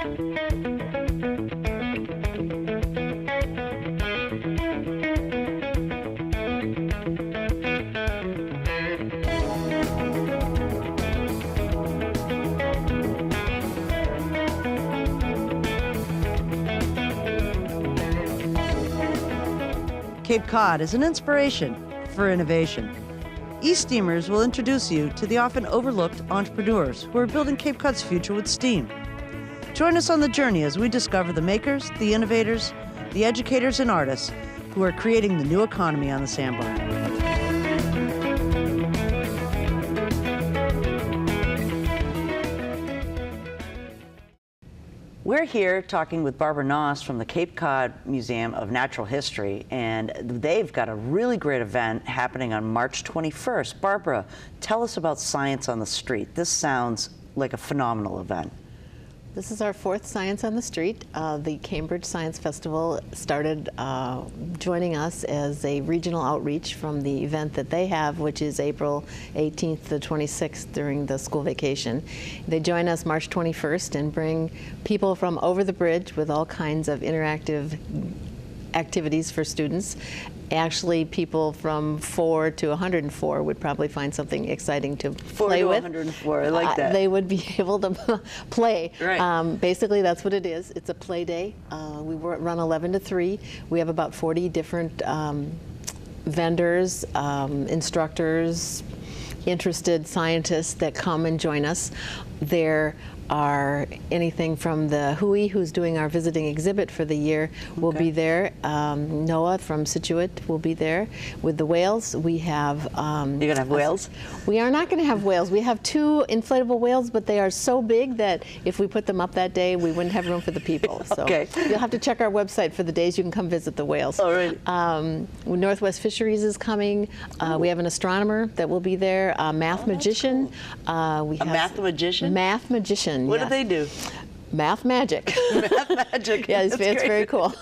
Cape Cod is an inspiration for innovation. eSteamers will introduce you to the often overlooked entrepreneurs who are building Cape Cod's future with steam. Join us on the journey as we discover the makers, the innovators, the educators, and artists who are creating the new economy on the sandbar. We're here talking with Barbara Noss from the Cape Cod Museum of Natural History, and they've got a really great event happening on March 21st. Barbara, tell us about Science on the Street. This sounds like a phenomenal event. This is our fourth Science on the Street. The Cambridge Science Festival started joining us as a regional outreach from the event that they have, which is April 18th to 26th during the school vacation. They join us March 21st and bring people from over the bridge with all kinds of interactive activities for students. Actually, people from 4 to 104 would probably find something exciting to play with. 4 to 104, I like that. They would be able to play. Right. Basically, that's what it is. It's a play day. We run 11 to 3. We have about 40 different vendors, instructors, interested scientists that come and join us. There are anything from the Hui, who's doing our visiting exhibit for the year, will be there. Noah from Situate will be there. With the whales, we have... You're going to have whales? We are not going to have whales. We have 2 inflatable whales, but they are so big that if we put them up that day, we wouldn't have room for the people. So you'll have to check our website for the days you can come visit the whales. All right. Northwest Fisheries is coming. We have an astronomer that will be there, a math magician. Cool. We have math magician? Math magician. What do they do? Math magic. Math magic. Yeah, it's very cool.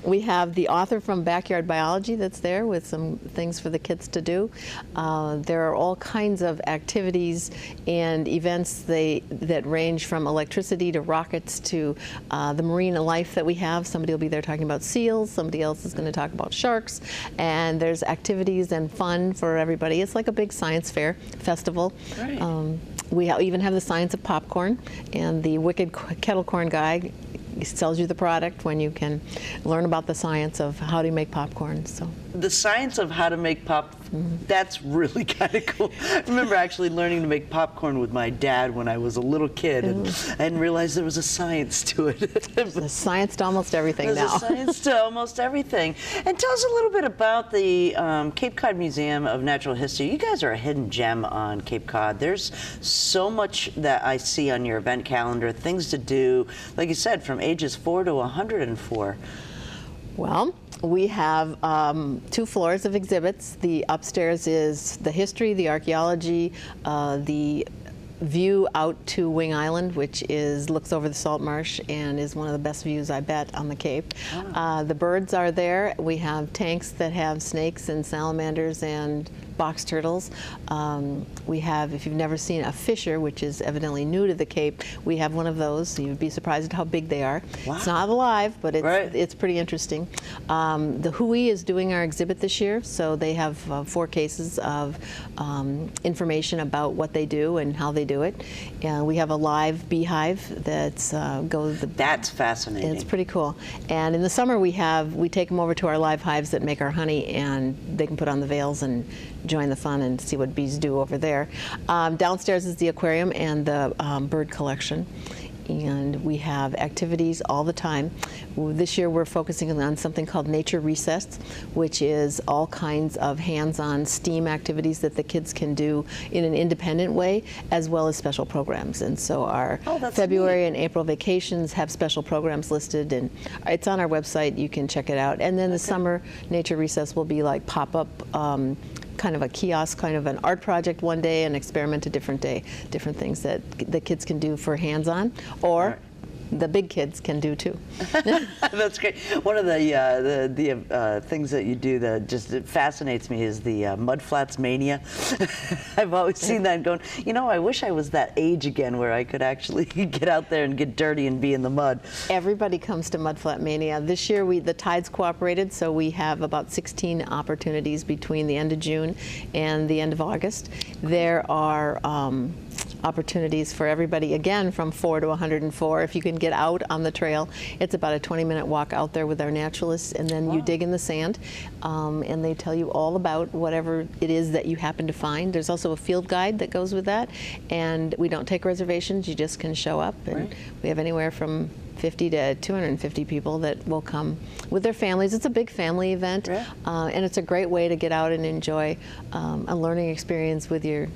We have the author from Backyard Biology that's there with some things for the kids to do. There are all kinds of activities and events that range from electricity to rockets to the marine life that we have. Somebody will be there talking about seals. Somebody else is going to talk about sharks. And there's activities and fun for everybody. It's like a big science fair festival. Right. We even have the science of popcorn, and the Wicked Kettle Corn guy sells you the product when you can learn about the science of how to make popcorn. So the science of how to make that's really kind of cool. I remember actually learning to make popcorn with my dad when I was a little kid, and realized there was a science to it. There's a science to almost everything now. There's a science to almost everything. And tell us a little bit about the Cape Cod Museum of Natural History. You guys are a hidden gem on Cape Cod. There's so much that I see on your event calendar, things to do, like you said, from ages 4 to 104. Well, we have 2 floors of exhibits. The upstairs is the history, the archaeology, the view out to Wing Island, which looks over the salt marsh and is one of the best views, I bet, on the Cape. The birds are there. We have tanks that have snakes and salamanders and box turtles. We have, if you've never seen a fisher, which is evidently new to the Cape, we have one of those. You'd be surprised at how big they are. Wow. It's not alive, but it's pretty interesting. The Hui is doing our exhibit this year, so they have 4 cases of information about what they do and how they do it. We have a live beehive that's That's fascinating. It's pretty cool. And in the summer we take them over to our live hives that make our honey, and they can put on the veils and join the fun and see what bees do over there. Downstairs is the aquarium and the bird collection. And we have activities all the time. This year we're focusing on something called Nature Recess, which is all kinds of hands-on STEAM activities that the kids can do in an independent way, as well as special programs. And so our February and April vacations have special programs listed, and it's on our website. You can check it out. And then the summer Nature Recess will be like pop-up kind of a kiosk, kind of an art project one day, and experiment a different day, different things that the kids can do for hands-on, or the big kids can do too. That's great. One of the things that you do that just it fascinates me is the mud flats mania. I've always seen that going, you know, I wish I was that age again where I could actually get out there and get dirty and be in the mud. Everybody comes to Mud Flat Mania. This year the tides cooperated, so we have about 16 opportunities between the end of June and the end of August. There are opportunities for everybody, again, from 4 to 104. If you can get out on the trail, it's about a 20-minute walk out there with our naturalists, and then you dig in the sand, and they tell you all about whatever it is that you happen to find. There's also a field guide that goes with that, and we don't take reservations. You just can show up, and we have anywhere from 50 to 250 people that will come with their families. It's a big family event, and it's a great way to get out and enjoy a learning experience with your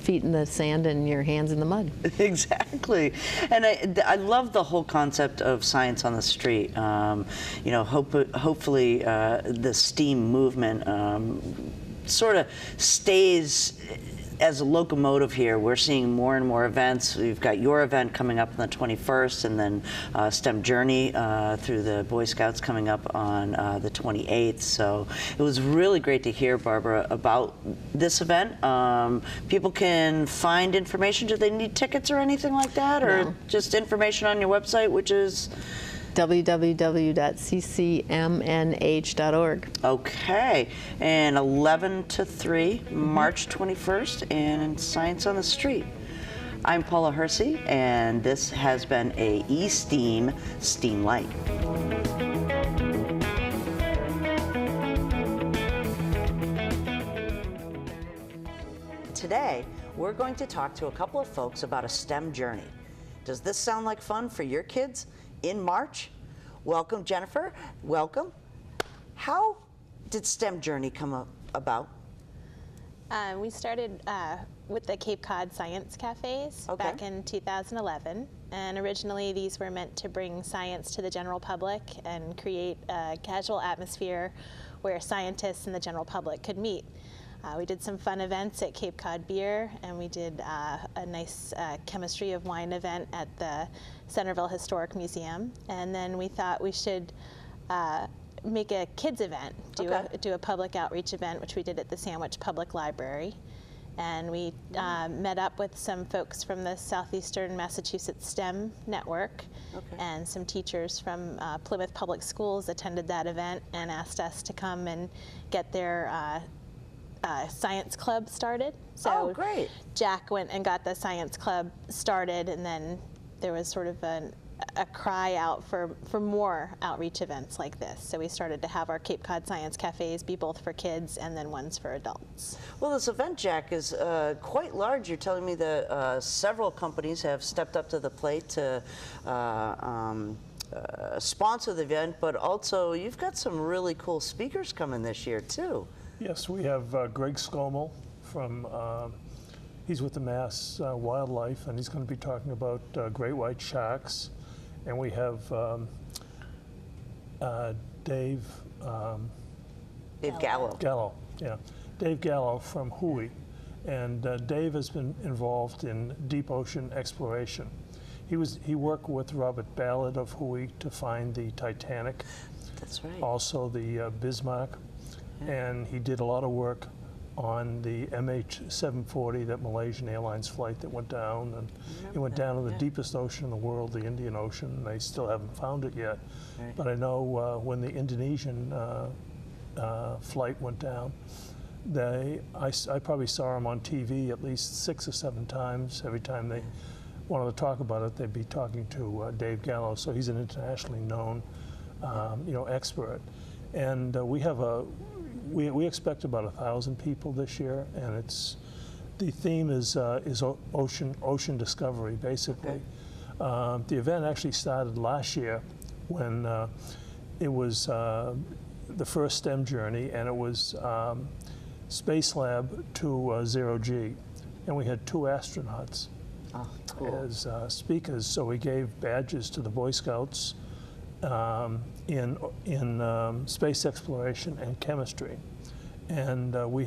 feet in the sand and your hands in the mud. Exactly. And I love the whole concept of science on the street. You know, hopefully the STEAM movement sort of stays as a locomotive here. We're seeing more and more events. We've got your event coming up on the 21st, and then STEM Journey through the Boy Scouts coming up on the 28th. So it was really great to hear, Barbara, about this event. People can find information. Do they need tickets or anything like that? Or just information on your website, which is? www.ccmnh.org. Okay, and 11 to 3, March 21st, and Science on the Street. I'm Paula Hersey, and this has been a eSteam Steam Light. Today, we're going to talk to a couple of folks about a STEM journey. Does this sound like fun for your kids? In March? Welcome, Jennifer. Welcome. How did STEM Journey come about? We started with the Cape Cod Science Cafes back in 2011. And originally these were meant to bring science to the general public and create a casual atmosphere where scientists and the general public could meet. We did some fun events at Cape Cod Beer, and we did a nice chemistry of wine event at the Centerville Historic Museum. And then we thought we should make a kids event, do a public outreach event, which we did at the Sandwich Public Library. And we met up with some folks from the Southeastern Massachusetts STEM Network, and some teachers from Plymouth Public Schools attended that event and asked us to come and get their science club started. So great. Jack went and got the science club started, and then there was sort of a cry out for more outreach events like this. So we started to have our Cape Cod Science Cafes be both for kids and then ones for adults. Well, this event, Jack, is quite large. You're telling me that several companies have stepped up to the plate to sponsor the event, but also you've got some really cool speakers coming this year, too. Yes, we have Greg Scommel from, he's with the Mass Wildlife, and he's going to be talking about great white sharks. And we have Dave Gallo. Gallo, yeah. Dave Gallo from Hui. And Dave has been involved in deep ocean exploration. He worked with Robert Ballard of Hui to find the Titanic. That's right. Also the Bismarck. And he did a lot of work on the MH740, that Malaysian Airlines flight that went down. And it went down in the deepest ocean in the world, the Indian Ocean, and they still haven't found it yet. But I know when the Indonesian flight went down, I probably saw him on TV at least 6 or 7 times. Every time they wanted to talk about it, they'd be talking to Dave Gallo. So he's an internationally known expert. And we expect about 1,000 people this year, and the theme is ocean discovery, basically. The event actually started last year when it was the first STEM journey, and it was Space Lab to Zero G, and we had 2 astronauts as speakers. So we gave badges to the Boy Scouts in space exploration and chemistry, and we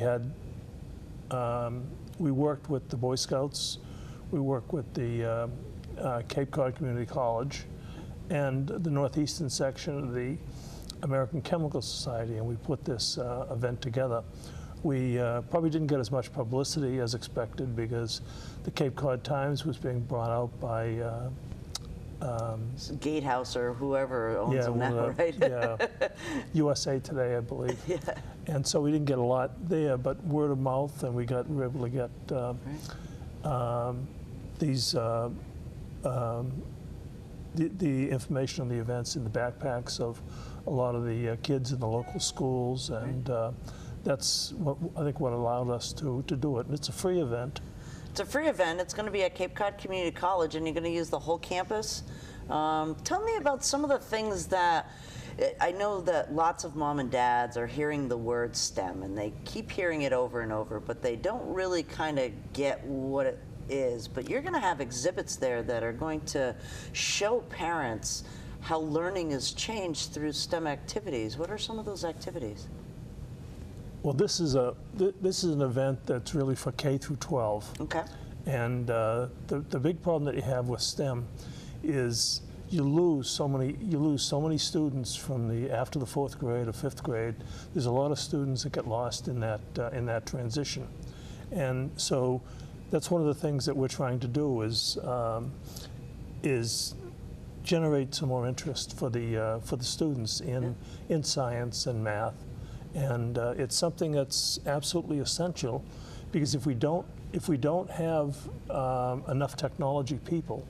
worked with the Boy Scouts, we worked with the Cape Cod Community College, and the northeastern section of the American Chemical Society, and we put this event together. We probably didn't get as much publicity as expected because the Cape Cod Times was being brought out by Gatehouse or whoever owns them now, right? Yeah, USA Today, I believe. Yeah. And so we didn't get a lot there, but word of mouth, and we were able to get these the information on the events in the backpacks of a lot of the kids in the local schools, and that's what I think what allowed us to do it. And it's a free event. It's a free event. It's going to be at Cape Cod Community College, and you're going to use the whole campus. Tell me about some of the things that I know that lots of mom and dads are hearing the word STEM, and they keep hearing it over and over, but they don't really kind of get what it is. But you're going to have exhibits there that are going to show parents how learning has changed through STEM activities. What are some of those activities? Well, this is an event that's really for K through 12. Okay. And the big problem that you have with STEM is you lose so many students from after the 4th grade or 5th grade. There's a lot of students that get lost in that transition, and so that's one of the things that we're trying to do is generate some more interest for the students in science and math. And it's something that's absolutely essential, because if we don't have enough technology people,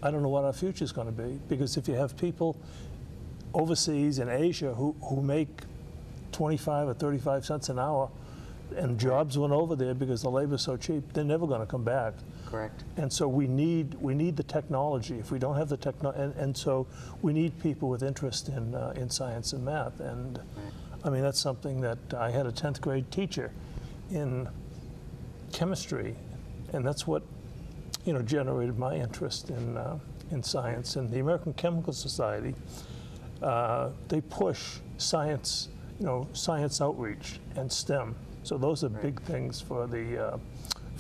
I don't know what our future is going to be. Because if you have people overseas in Asia who make 25 or 35 cents an hour, and jobs went over there because the labor's so cheap, they're never going to come back. Correct. And so we need the technology. If we don't have the technology, and so we need people with interest in science and math. And I mean, that's something that I had a 10th grade teacher in chemistry, and that's what generated my interest in science. And the American Chemical Society, they push science, science outreach and STEM. So those are big things for the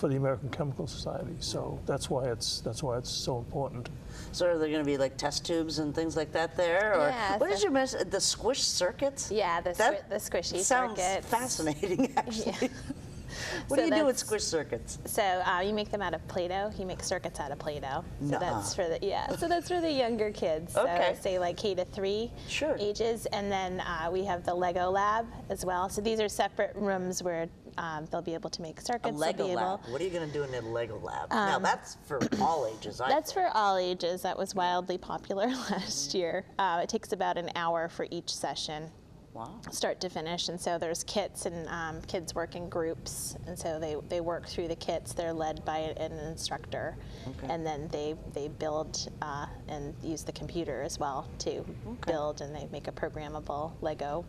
American Chemical Society. So that's why it's so important. So are there going to be like test tubes and things like that there? Or Yeah, what did you mention? The squish circuits? Yeah, the squishy sounds circuits. Fascinating, actually. Yeah. What do you do with squish circuits? So you make them out of Play-Doh. You make circuits out of Play-Doh. So that's for the younger kids. Okay. So say like K to 3 ages, and then we have the Lego lab as well. So these are separate rooms where they'll be able to make circuits. A Lego lab. What are you going to do in a Lego lab? Now that's for all ages. That's for all ages. That was wildly popular last year. It takes about an hour for each session. Wow. Start to finish, and so there's kits, and kids work in groups, and so they work through the kits. They're led by an instructor, and then they build and use the computer as well to build, and they make a programmable Lego,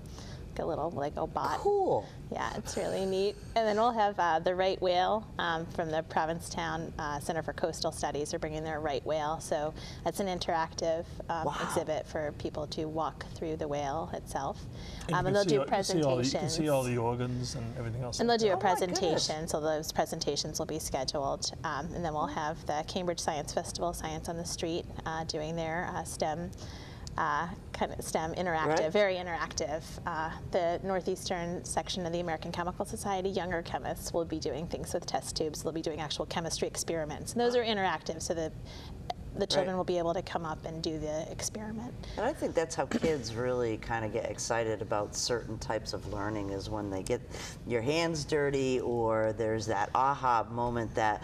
like a little Lego bot. Cool. Yeah, it's really neat. And then we'll have the right whale from the Provincetown Center for Coastal Studies are bringing their right whale. So it's an interactive exhibit for people to walk through the whale itself. And they'll do presentations. You can see all the organs and everything else. And they'll do a presentation, so those presentations will be scheduled. And then we'll have the Cambridge Science Festival, Science on the Street, doing their STEM kind of STEM interactive, very interactive. The northeastern section of the American Chemical Society, younger chemists will be doing things with test tubes. They'll be doing actual chemistry experiments. And those are interactive, so the children will be able to come up and do the experiment. And I think that's how kids really kind of get excited about certain types of learning, is when they get your hands dirty, or there's that aha moment that,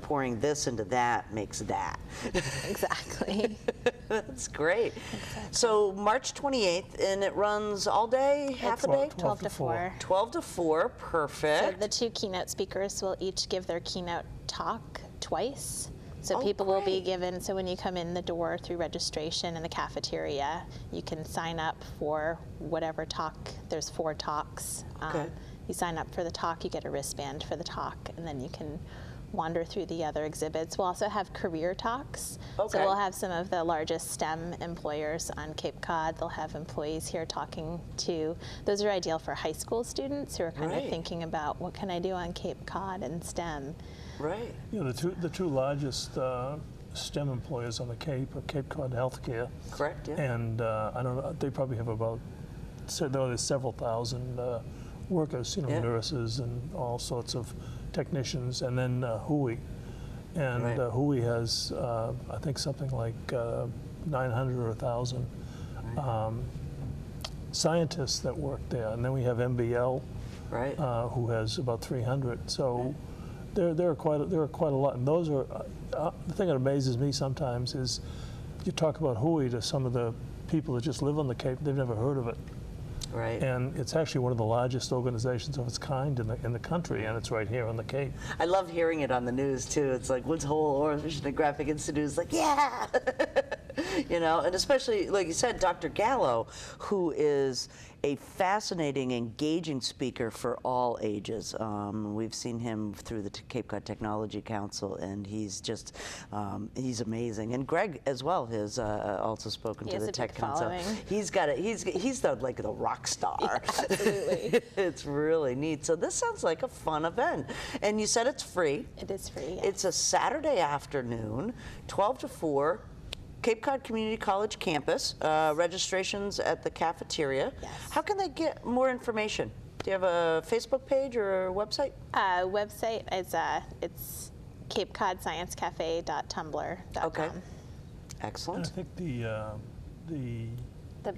pouring this into that makes that. Exactly. That's great. Exactly. So March 28th, and it runs all day, half a day? 12 to 4. 12 to 4, perfect. So the 2 keynote speakers will each give their keynote talk twice. So people will be given, so when you come in the door through registration in the cafeteria, you can sign up for whatever talk. There's 4 talks. You sign up for the talk, you get a wristband for the talk, and then you can wander through the other exhibits. We'll also have career talks. So we'll have some of the largest STEM employers on Cape Cod. They'll have employees here talking to, those are ideal for high school students who are kind of thinking about, what can I do on Cape Cod in STEM? Right. The two largest STEM employers on the Cape, or Cape Cod Healthcare. Correct, yeah. And I don't know, they probably have about, there's several thousand workers, Yeah. nurses and all sorts of technicians, and then Hui. And Right. Hui has, I think, something like 900 or 1,000 scientists that work there. And then we have MBL, Right. who has about 300. So there are quite a lot. And those are, the thing that amazes me sometimes is you talk about Hui to some of the people that just live on the Cape, they've never heard of it. Right. And it's actually one of the largest organizations of its kind in the country, and it's right here on the Cape. I love hearing it on the news too. It's like Woods Hole Oceanographic Institute is like, yeah, and especially like you said, Dr. Gallo, who is a fascinating, engaging speaker for all ages. We've seen him through the Cape Cod Technology Council, and he's just, he's amazing. And Greg as well has also spoken to the Tech Council. He's got it. He's like the rock star. Yeah, absolutely. It's really neat. So this sounds like a fun event. And you said it's free. It is free, yes. It's a Saturday afternoon, 12 to 4. Cape Cod Community College campus, registrations at the cafeteria. Yes. How can they get more information? Do you have a Facebook page or a website? Website is it's capecodsciencecafe.tumblr.com. Okay. And Excellent. I think the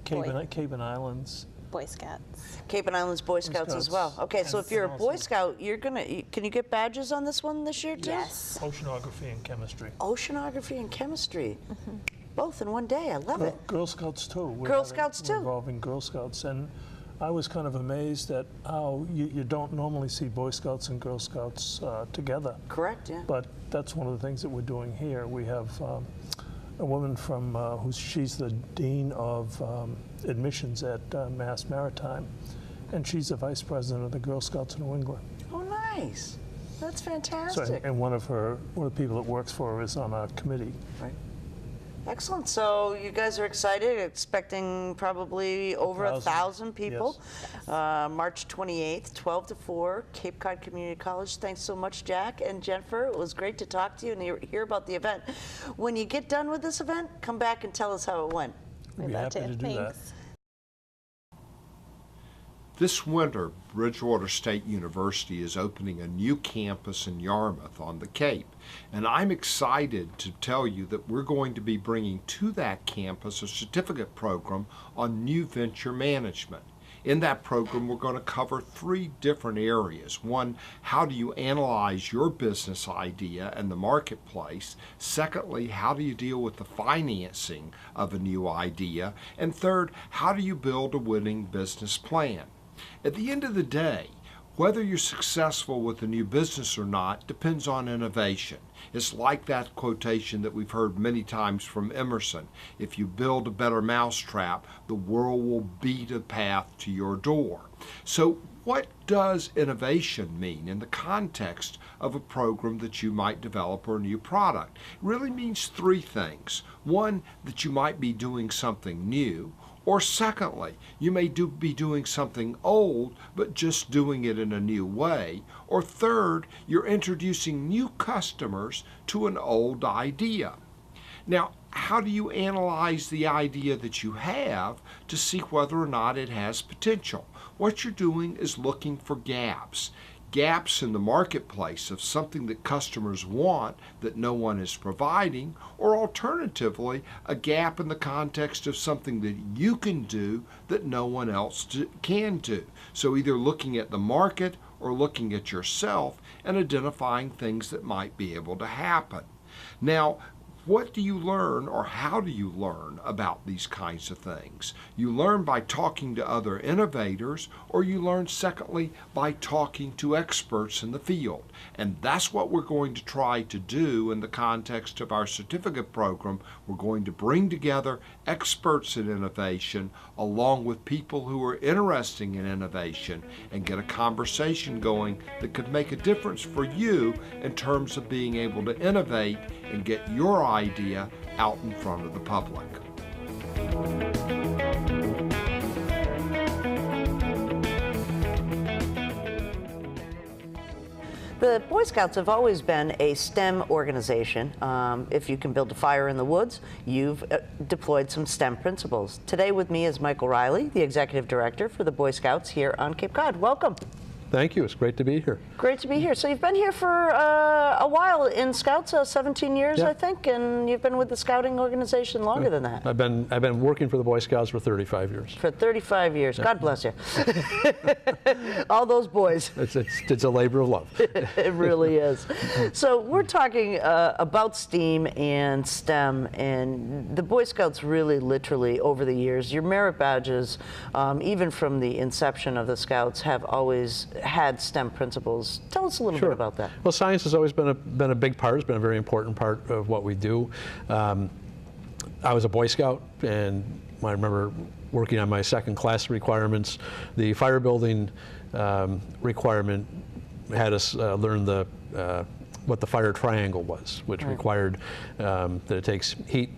Cape Cape and Islands. Boy Scouts. Cape and Islands Boy Scouts as well. Scouts. Okay, so And if you're a Boy also- Scout, can you get badges on this one this year too? Yes. Oceanography and chemistry. Oceanography and chemistry. Both in one day. I love it. Girl Scouts too. Girl Scouts too. We're involving Girl Scouts, and I was kind of amazed at how you don't normally see Boy Scouts and Girl Scouts together. Correct, yeah. But that's one of the things that we're doing here. We have a woman from she's the dean of admissions at Mass Maritime, and she's the vice president of the Girl Scouts of New England. Oh, nice. That's So, fantastic. and one of the people that works for her is on our committee. Right. Excellent. So you guys are excited, expecting probably over 1,000 people. Yes. March 28th, 12 to 4, Cape Cod Community College. Thanks so much, Jack and Jennifer. It was great to talk to you and hear about the event. When you get done with this event, come back and tell us how it went. We'd be We'd love happy to do that. Thanks. This winter, Bridgewater State University is opening a new campus in Yarmouth on the Cape, and I'm excited to tell you that we're going to be bringing to that campus a certificate program on new venture management. In that program, we're going to cover 3 different areas. One, how do you analyze your business idea and the marketplace? Secondly, how do you deal with the financing of a new idea? And third, how do you build a winning business plan? At the end of the day, whether you're successful with a new business or not depends on innovation. It's like that quotation that we've heard many times from Emerson. If you build a better mousetrap, the world will beat a path to your door. So what does innovation mean in the context of a program that you might develop or a new product? It really means 3 things. One, that you might be doing something new. Or secondly, you may be doing something old, but just doing it in a new way. Or third, you're introducing new customers to an old idea. Now, how do you analyze the idea that you have to see whether or not it has potential? What you're doing is looking for gaps. Gaps in the marketplace of something that customers want that no one is providing, or alternatively, a gap in the context of something that you can do that no one else can do. So either looking at the market or looking at yourself and identifying things that might be able to happen. Now, what do you learn, or how do you learn about these kinds of things? You learn by talking to other innovators, or you learn, secondly, by talking to experts in the field. And that's what we're going to try to do in the context of our certificate program. We're going to bring together experts in innovation along with people who are interested in innovation and get a conversation going that could make a difference for you in terms of being able to innovate and get your idea out in front of the public. The Boy Scouts have always been a STEM organization. If you can build a fire in the woods, you've deployed some STEM principles. Today with me is Michael Riley, the Executive Director for the Boy Scouts here on Cape Cod. Welcome. Thank you. It's great to be here. Great to be here. So you've been here for a while in Scouts, 17 years, Yep. I think, and you've been with the Scouting organization longer than that. I've been working for the Boy Scouts for 35 years. For 35 years. God bless you. All those boys. It's a labor of love. It really is. So we're talking about STEAM and STEM, and the Boy Scouts really literally over the years, your merit badges, even from the inception of the Scouts, have always had STEM principles. Tell us a little bit about that. Well, science has always been a big part. It's been a very important part of what we do. I was a Boy Scout, and I remember working on my second class requirements. The fire building requirement had us learn what the fire triangle was, which required that it takes heat,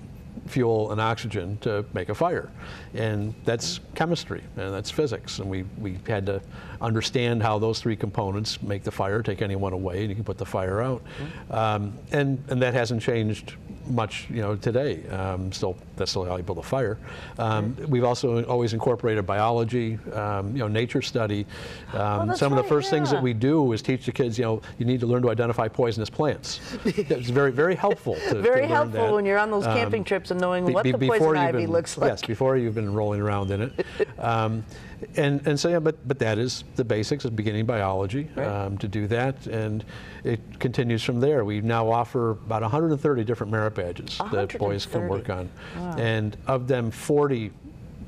fuel, and oxygen to make a fire. And that's chemistry, and that's physics. And we had to understand how those three components make the fire, take any one away, and you can put the fire out. And that hasn't changed much, today. That's still how you build a fire. We've also always incorporated biology, nature study. Some of the first things that we do is teach the kids, you need to learn to identify poisonous plants. It's very, very helpful to Very learn helpful that. when you're on those camping trips and knowing what the poison ivy looks like. Yes, before you've been rolling around in it. And so, but that is the basics of beginning biology, to do that, and it continues from there. We now offer about 130 different merit badges that boys can work on. Wow. And of them, 40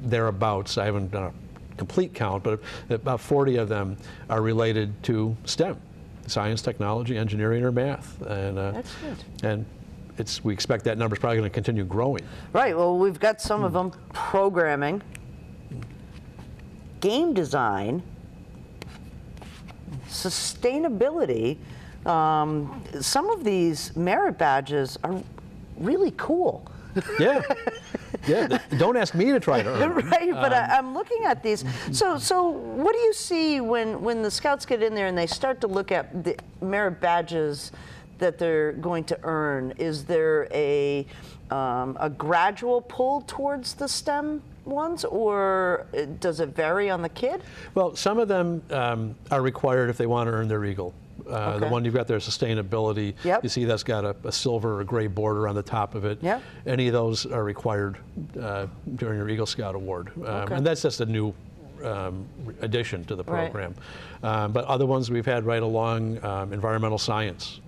thereabouts, I haven't done a complete count, but about 40 of them are related to STEM, science, technology, engineering, or math. And, That's good. And we expect that number is probably going to continue growing. Right, well, we've got some of them: programming, game design, sustainability. Some of these merit badges are really cool. Yeah. Don't ask me to try to earn them. Right, but I'm looking at these. So what do you see when the Scouts get in there and they start to look at the merit badges that they're going to earn? Is there a gradual pull towards the STEM ones, or does it vary on the kid? Well, some of them are required if they want to earn their Eagle. The one you've got there, sustainability. Yep. You see that's got a silver or gray border on the top of it. Yep. Any of those are required during your Eagle Scout Award. And that's just a new addition to the program. But other ones we've had right along, environmental science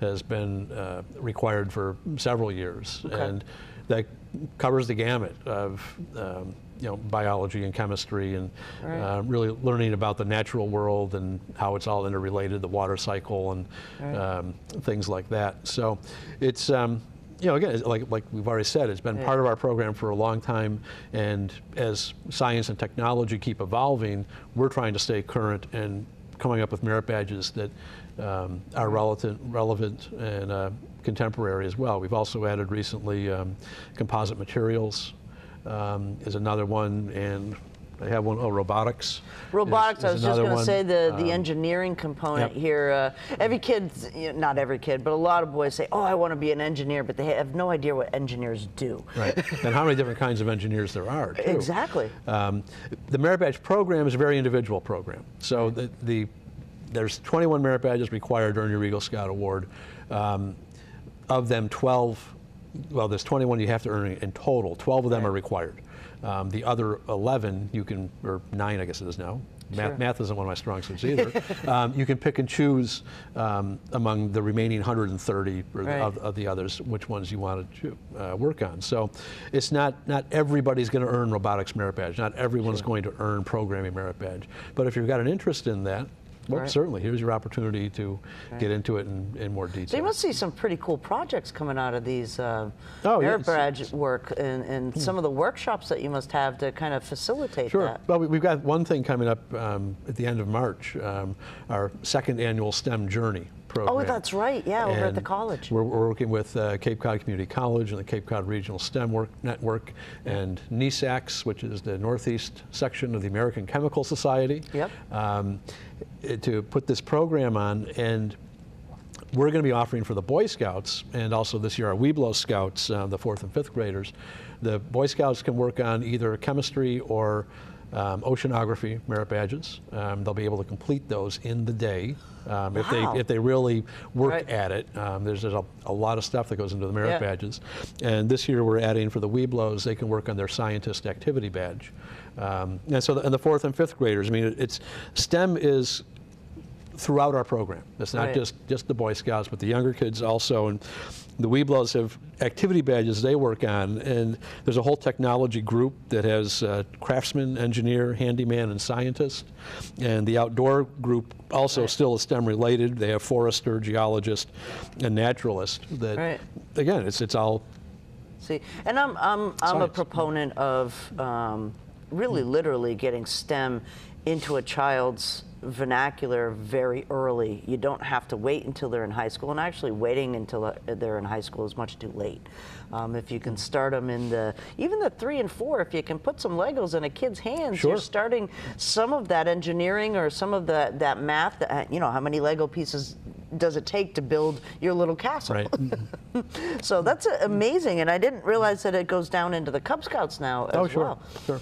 has been required for several years. And that covers the gamut of biology and chemistry, and really learning about the natural world and how it's all interrelated, the water cycle and things like that. So it's again, like we've already said, it's been part of our program for a long time, and as science and technology keep evolving, we're trying to stay current and coming up with merit badges that are relevant and contemporary as well. We've also added recently composite materials is another one, and I have one, robotics. Robotics, I was just going to say the engineering component Yep. here. Every kid, not every kid, but a lot of boys say, oh, I want to be an engineer, but they have no idea what engineers do. Right, and how many different kinds of engineers there are, too. Exactly. The Merit Badge program is a very individual program. So there's 21 merit badges required during your Eagle Scout Award. Of them, 12, well, there's 21 you have to earn in total. 12 of them are required. The other 11 you can, or 9 I guess it is now. Math isn't one of my strong suits either. You can pick and choose among the remaining 130 of the others which ones you want to work on. So it's not everybody's going to earn robotics merit badge. Not everyone's going to earn programming merit badge. But if you've got an interest in that, well, certainly, here's your opportunity to get into it in more detail. So you must see some pretty cool projects coming out of these merit badge work, and some of the workshops that you must have to kind of facilitate that. Well, we've got one thing coming up at the end of March, our second annual STEM Journey program. Oh, that's right, yeah, over at the college. We're working with Cape Cod Community College and the Cape Cod Regional STEM Network and NESACS, which is the Northeast section of the American Chemical Society, to put this program on. And we're going to be offering for the Boy Scouts, and also this year our Weeblo Scouts, the 4th and 5th graders. The Boy Scouts can work on either chemistry or oceanography merit badges. They'll be able to complete those in the day if they really work at it. There's a lot of stuff that goes into the merit badges. And this year we're adding for the Weeblos, they can work on their scientist activity badge. And so the 4th and 5th graders, I mean, STEM is throughout our program. It's not just the Boy Scouts, but the younger kids also. And the Weeblos have activity badges they work on, and there's a whole technology group that has craftsman, engineer, handyman, and scientist. And the outdoor group also still is STEM related. They have forester, geologist, and naturalist. That again, it's all. See, and I'm a proponent of really literally getting STEM into a child's vernacular very early. You don't have to wait until they're in high school, and actually waiting until they're in high school is much too late. If you can start them in even the 3 and 4, if you can put some Legos in a kid's hands, you're starting some of that engineering or some of that math. You know, how many Lego pieces does it take to build your little castle? Right. So that's amazing, and I didn't realize that it goes down into the Cub Scouts now as well. Sure.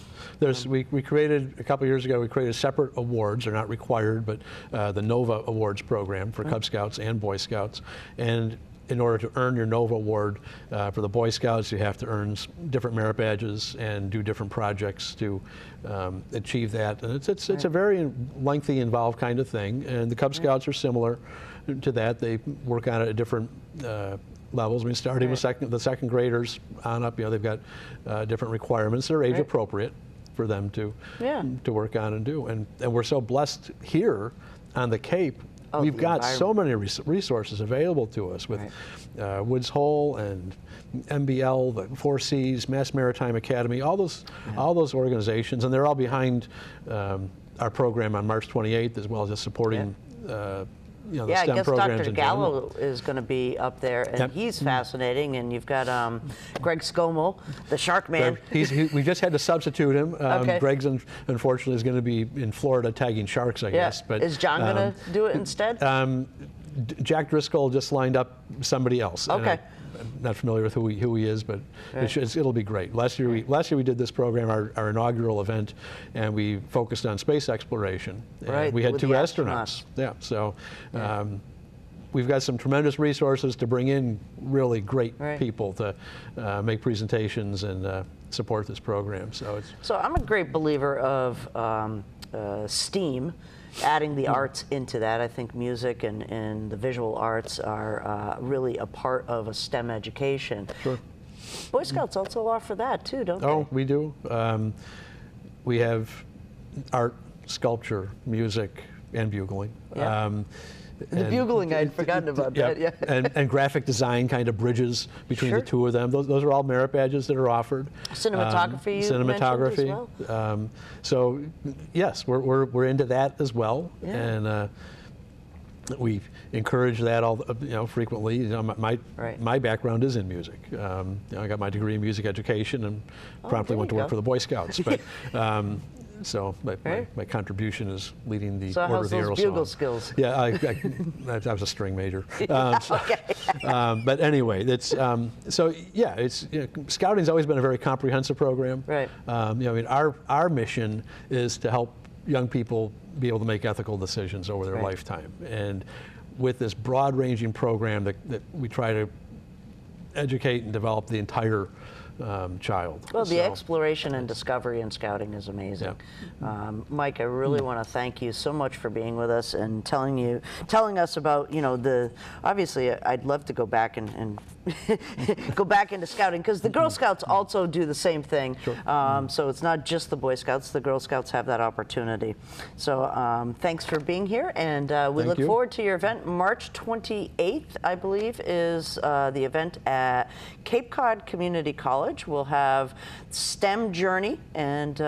We created, a couple years ago, we created separate awards. They're not required, but the NOVA Awards program for Cub Scouts and Boy Scouts. And in order to earn your NOVA award for the Boy Scouts, you have to earn different merit badges and do different projects to achieve that. And it's a very lengthy, involved kind of thing. And the Cub Scouts are similar to that. They work on it at different levels. I mean, starting with the second graders on up, you know, they've got different requirements that are age appropriate for them to work on and do. And we're so blessed here on the Cape. We've got so many resources available to us with Woods Hole and MBL, the 4Cs, Mass Maritime Academy, all those organizations, and they're all behind our program on March 28th, as well as just supporting you know, the STEM I guess programs Dr. in Gallo general. is going to be up there, and he's fascinating. And you've got Greg Scommel, the Shark Man. We just had to substitute him. Greg's unfortunately is going to be in Florida tagging sharks, I guess. But is John going to do it instead? Jack Driscoll just lined up somebody else. Okay. I'm not familiar with who he is, but it'll be great. Last year we did this program, our inaugural event, and we focused on space exploration. And we had 2 astronauts. Yeah, so we've got some tremendous resources to bring in really great people to make presentations and support this program. So I'm a great believer of STEAM. Adding the arts into that. I think music and the visual arts are really a part of a STEM education. Sure. Boy Scouts also offer that too, don't they? Oh, we do. We have art, sculpture, music, and bugling. The bugling, I'd forgotten about that. Yeah. and graphic design kind of bridges between the two of them. Those are all merit badges that are offered. Cinematography, cinematography. As well? So yes, we're into that as well, and we encourage that frequently. You know, my background is in music. I got my degree in music education and promptly went to work for the Boy Scouts. But so my contribution is leading the Order of the Arrow song. So how's those bugle skills? Yeah, I was a string major. But anyway, scouting's always been a very comprehensive program. Right. I mean, our mission is to help young people be able to make ethical decisions over their lifetime, and with this broad-ranging program that we try to educate and develop the entire child. Well, the exploration and discovery in scouting is amazing. Yeah. Mike, I really want to thank you so much for being with us and telling us about, obviously I'd love to go back and go back into scouting, because the Girl Scouts also do the same thing. Sure. So it's not just the Boy Scouts, the Girl Scouts have that opportunity. So thanks for being here, and we look forward to your event. March 28th, I believe, is the event at Cape Cod Community College. We'll have STEM Journey, and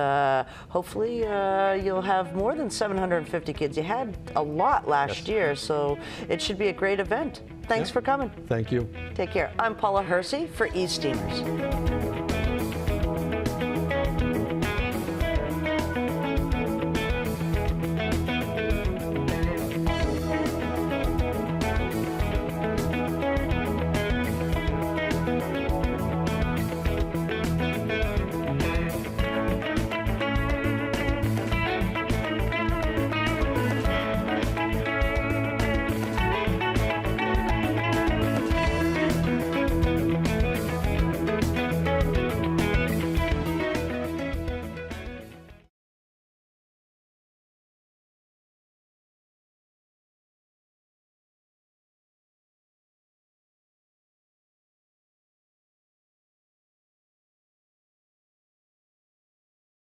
hopefully you'll have more than 750 kids. You had a lot last year, so it should be a great event. Thanks for coming. Thank you. Take care. I'm Paula Hersey for eSteamers.